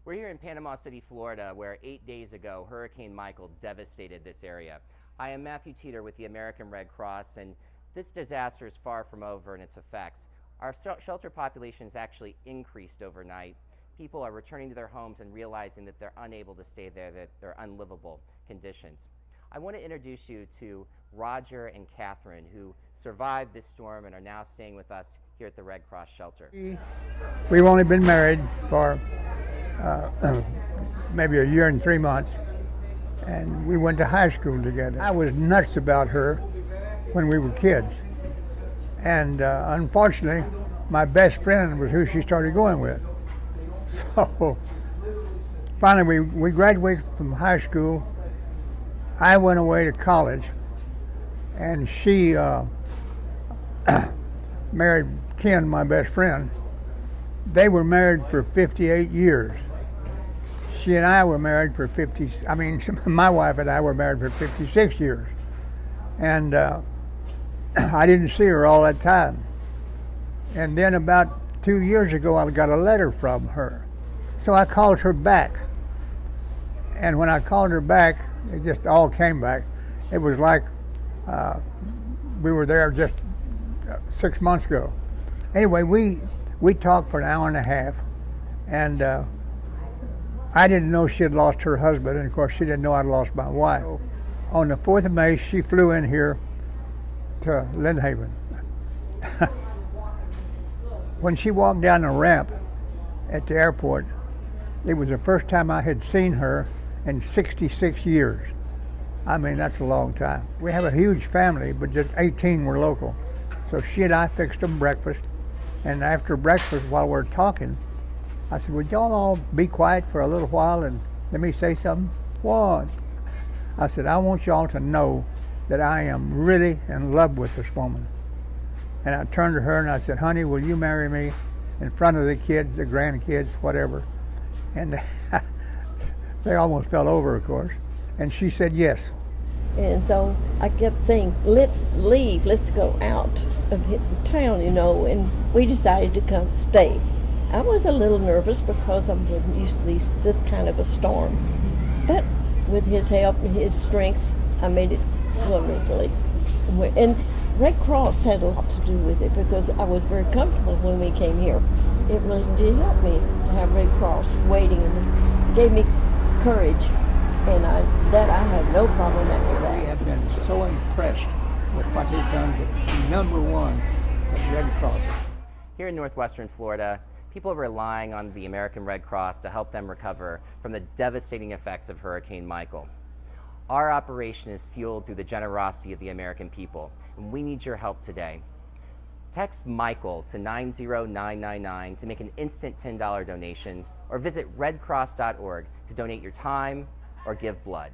We're here in Panama City, Florida, where 8 days ago, Hurricane Michael devastated this area. I am Matthew Teeter with the American Red Cross, and this disaster is far from over in its effects. Our shelter population has actually increased overnight. People are returning to their homes and realizing that they're unable to stay there, that they're unlivable conditions. I want to introduce you to Roger and Catherine, who survived this storm and are now staying with us here at the Red Cross shelter. We've only been married for maybe a year and 3 months, and we went to high school together. I was nuts about her when we were kids, and unfortunately my best friend was who she started going with. So finally we graduated from high school. I went away to college, and she married Ken, my best friend. They were married for 58 years. She and I were married for my wife and I were married for 56 years. And I didn't see her all that time. And then about 2 years ago, I got a letter from her. So I called her back. And when I called her back, it just all came back. It was like we were there just 6 months ago. Anyway, we talked for an hour and a half, and I didn't know she had lost her husband, and of course she didn't know I'd lost my wife. On the 4th of May, she flew in here to Lynn. When she walked down the ramp at the airport, it was the first time I had seen her in 66 years. I mean, that's a long time. We have a huge family, but just 18 were local. So she and I fixed them breakfast, and after breakfast, while we're talking, I said, would y'all all be quiet for a little while and let me say something? What? I said, I want y'all to know that I am really in love with this woman. And I turned to her and I said, honey, will you marry me in front of the kids, the grandkids, whatever? And they almost fell over, of course. And she said yes. And so I kept saying, let's leave, let's go out of the town, and we decided to come stay. I was a little nervous because I'm used to this kind of a storm. But with his help and his strength, I made it wonderfully. And Red Cross had a lot to do with it because I was very comfortable when we came here. It really did help me to have Red Cross waiting, and it gave me courage. And I had no problem after that. We have been so impressed with what they've done with #1, the Red Cross. Here in northwestern Florida, people are relying on the American Red Cross to help them recover from the devastating effects of Hurricane Michael. Our operation is fueled through the generosity of the American people, and we need your help today. Text Michael to 90999 to make an instant $10 donation, or visit redcross.org to donate your time or give blood.